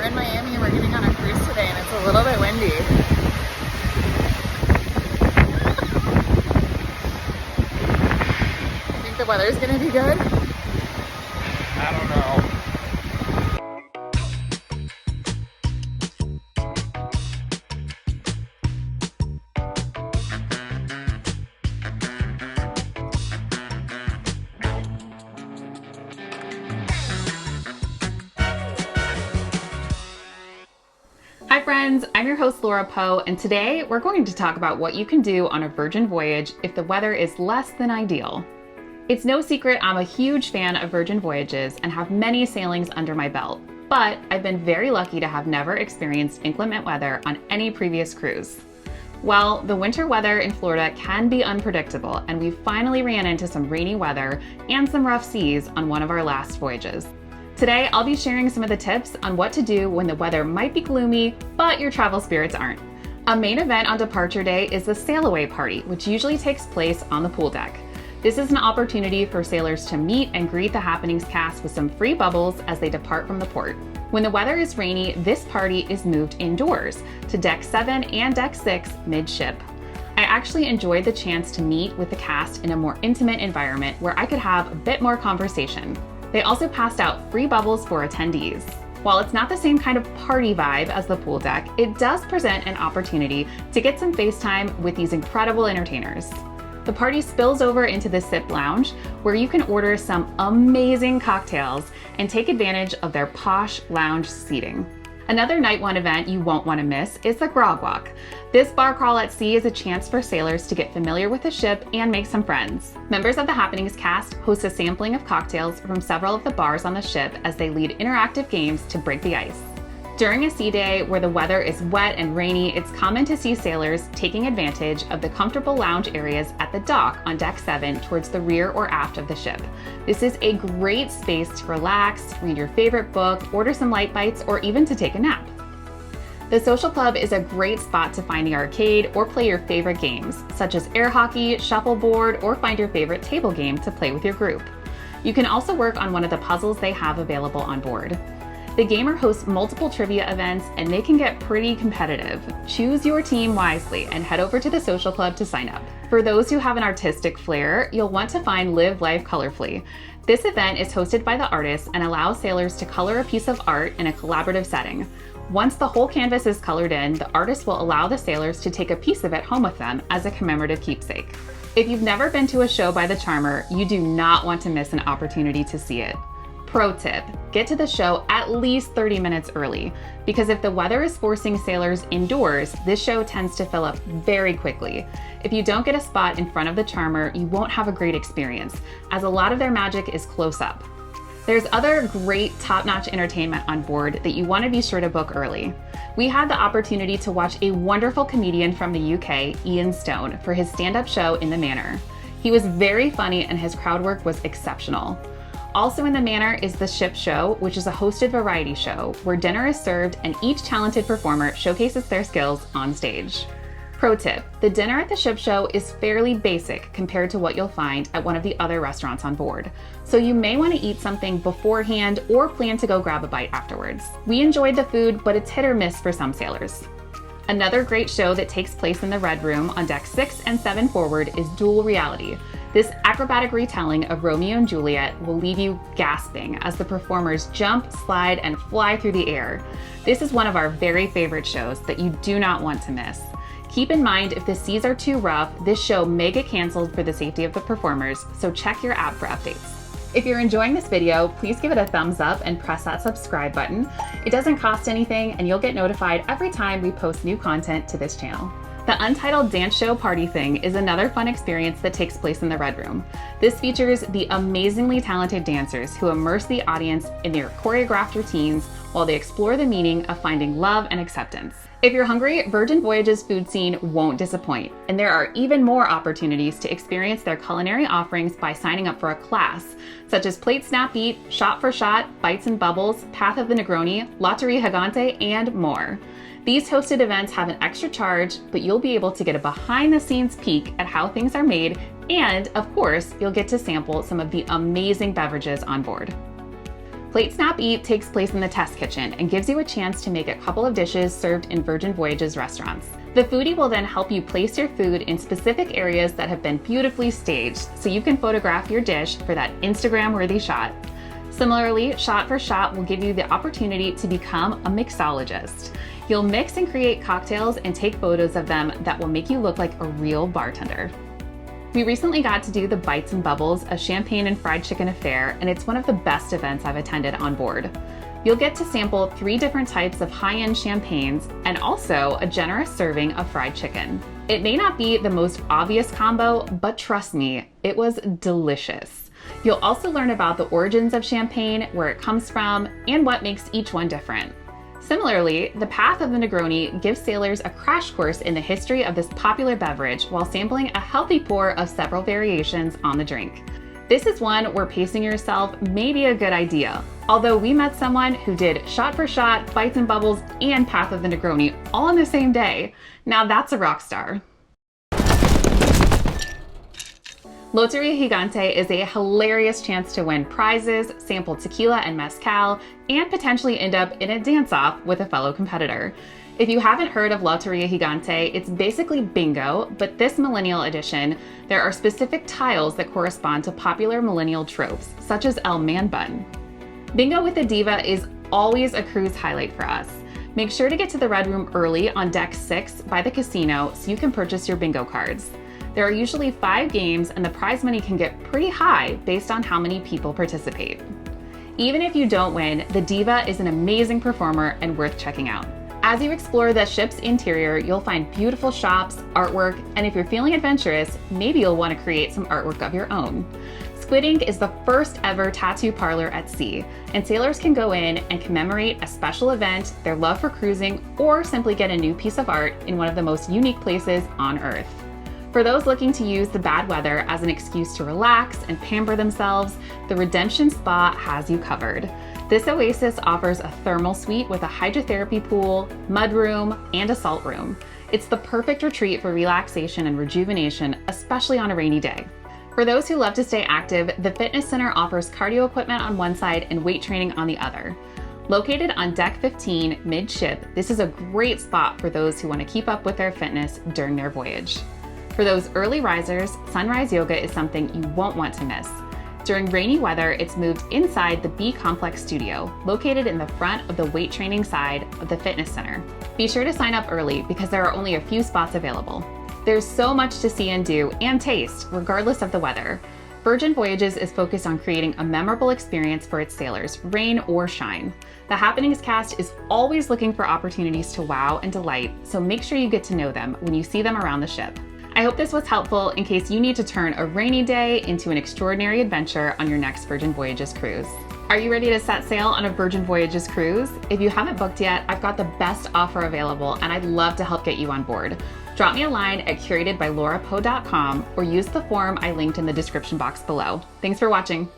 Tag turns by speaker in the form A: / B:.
A: in Miami and we're getting on a cruise today and it's a little bit windy. I think the weather's gonna be good.
B: I don't know.
C: Hi friends, I'm your host Laura Poe, and today we're going to talk about what you can do on a Virgin Voyage if the weather is less than ideal. It's no secret I'm a huge fan of Virgin Voyages and have many sailings under my belt, but I've been very lucky to have never experienced inclement weather on any previous cruise. Well, the winter weather in Florida can be unpredictable, and we finally ran into some rainy weather and some rough seas on one of our last voyages. Today, I'll be sharing some of the tips on what to do when the weather might be gloomy, but your travel spirits aren't. A main event on departure day is the sail away party, which usually takes place on the pool deck. This is an opportunity for sailors to meet and greet the happenings cast with some free bubbles as they depart from the port. When the weather is rainy, this party is moved indoors to deck 7 and deck 6 midship. I actually enjoyed the chance to meet with the cast in a more intimate environment where I could have a bit more conversation. They also passed out free bubbles for attendees. While it's not the same kind of party vibe as the pool deck, it does present an opportunity to get some face time with these incredible entertainers. The party spills over into the SIP lounge, where you can order some amazing cocktails and take advantage of their posh lounge seating. Another night one event you won't want to miss is the Grog Walk. This bar crawl at sea is a chance for sailors to get familiar with the ship and make some friends. Members of the Happenings cast host a sampling of cocktails from several of the bars on the ship as they lead interactive games to break the ice. During a sea day where the weather is wet and rainy, it's common to see sailors taking advantage of the comfortable lounge areas at the dock on deck 7 towards the rear or aft of the ship. This is a great space to relax, read your favorite book, order some light bites, or even to take a nap. The social club is a great spot to find the arcade or play your favorite games, such as air hockey, shuffleboard, or find your favorite table game to play with your group. You can also work on one of the puzzles they have available on board. The gamer hosts multiple trivia events and they can get pretty competitive. Choose your team wisely and head over to the social club to sign up. For those who have an artistic flair, you'll want to find Live Life Colorfully. This event is hosted by the artists and allows sailors to color a piece of art in a collaborative setting. Once the whole canvas is colored in, the artist will allow the sailors to take a piece of it home with them as a commemorative keepsake. If you've never been to a show by the Charmer, you do not want to miss an opportunity to see it. Pro tip, get to the show at least 30 minutes early, because if the weather is forcing sailors indoors, this show tends to fill up very quickly. If you don't get a spot in front of the Charmer, you won't have a great experience, as a lot of their magic is close up. There's other great top-notch entertainment on board that you want to be sure to book early. We had the opportunity to watch a wonderful comedian from the UK, Ian Stone, for his stand-up show in the Manor. He was very funny and his crowd work was exceptional. Also in the Manor is the Ship Show, which is a hosted variety show where dinner is served and each talented performer showcases their skills on stage. Pro tip, the dinner at the Ship Show is fairly basic compared to what you'll find at one of the other restaurants on board, so you may want to eat something beforehand or plan to go grab a bite afterwards. We enjoyed the food, but it's hit or miss for some sailors. Another great show that takes place in the Red Room on deck 6 and 7 forward is Duel Reality. This acrobatic retelling of Romeo and Juliet will leave you gasping as the performers jump, slide, and fly through the air. This is one of our very favorite shows that you do not want to miss. Keep in mind, if the seas are too rough, this show may get canceled for the safety of the performers, so check your app for updates. If you're enjoying this video, please give it a thumbs up and press that subscribe button. It doesn't cost anything and you'll get notified every time we post new content to this channel. The Untitled Danceshow Partything is another fun experience that takes place in the Red Room. This features the amazingly talented dancers who immerse the audience in their choreographed routines while they explore the meaning of finding love and acceptance. If you're hungry, Virgin Voyages food scene won't disappoint, and there are even more opportunities to experience their culinary offerings by signing up for a class, such as Plate Snap Eat, Shot for Shot, Bites and Bubbles, Path of the Negroni, Loteria Gigante, and more. These hosted events have an extra charge, but you'll be able to get a behind-the-scenes peek at how things are made, and of course, you'll get to sample some of the amazing beverages on board. Plate Snap Eat takes place in the test kitchen and gives you a chance to make a couple of dishes served in Virgin Voyages restaurants. The foodie will then help you place your food in specific areas that have been beautifully staged so you can photograph your dish for that Instagram-worthy shot. Similarly, Shot for Shot will give you the opportunity to become a mixologist. You'll mix and create cocktails and take photos of them that will make you look like a real bartender. We recently got to do the Bites and Bubbles, a champagne and fried chicken affair, and it's one of the best events I've attended on board. You'll get to sample 3 different types of high-end champagnes and also a generous serving of fried chicken. It may not be the most obvious combo, but trust me, it was delicious. You'll also learn about the origins of champagne, where it comes from, and what makes each one different. Similarly, the Path of the Negroni gives sailors a crash course in the history of this popular beverage while sampling a healthy pour of several variations on the drink. This is one where pacing yourself may be a good idea, although we met someone who did Shot for Shot, Bites and Bubbles, and Path of the Negroni all on the same day. Now that's a rock star. Loteria Gigante is a hilarious chance to win prizes, sample tequila and mezcal, and potentially end up in a dance-off with a fellow competitor. If you haven't heard of Loteria Gigante, it's basically bingo, but this millennial edition, there are specific tiles that correspond to popular millennial tropes, such as El Man Bun. Bingo with the Diva is always a cruise highlight for us. Make sure to get to the Red Room early on Deck 6 by the casino so you can purchase your bingo cards. There are usually 5 games and the prize money can get pretty high based on how many people participate. Even if you don't win, the Diva is an amazing performer and worth checking out. As you explore the ship's interior, you'll find beautiful shops, artwork, and if you're feeling adventurous, maybe you'll want to create some artwork of your own. Squid Ink is the first ever tattoo parlor at sea, and sailors can go in and commemorate a special event, their love for cruising, or simply get a new piece of art in one of the most unique places on Earth. For those looking to use the bad weather as an excuse to relax and pamper themselves, the Redemption Spa has you covered. This oasis offers a thermal suite with a hydrotherapy pool, mud room, and a salt room. It's the perfect retreat for relaxation and rejuvenation, especially on a rainy day. For those who love to stay active, the fitness center offers cardio equipment on one side and weight training on the other. Located on Deck 15 mid-ship, this is a great spot for those who want to keep up with their fitness during their voyage. For those early risers, sunrise yoga is something you won't want to miss. During rainy weather, it's moved inside the B Complex studio, located in the front of the weight training side of the fitness center. Be sure to sign up early because there are only a few spots available. There's so much to see and do and taste, regardless of the weather. Virgin Voyages is focused on creating a memorable experience for its sailors, rain or shine. The Happenings cast is always looking for opportunities to wow and delight, so make sure you get to know them when you see them around the ship. I hope this was helpful in case you need to turn a rainy day into an extraordinary adventure on your next Virgin Voyages cruise. Are you ready to set sail on a Virgin Voyages cruise? If you haven't booked yet, I've got the best offer available and I'd love to help get you on board. Drop me a line at curatedbylaurapoe.com or use the form I linked in the description box below. Thanks for watching.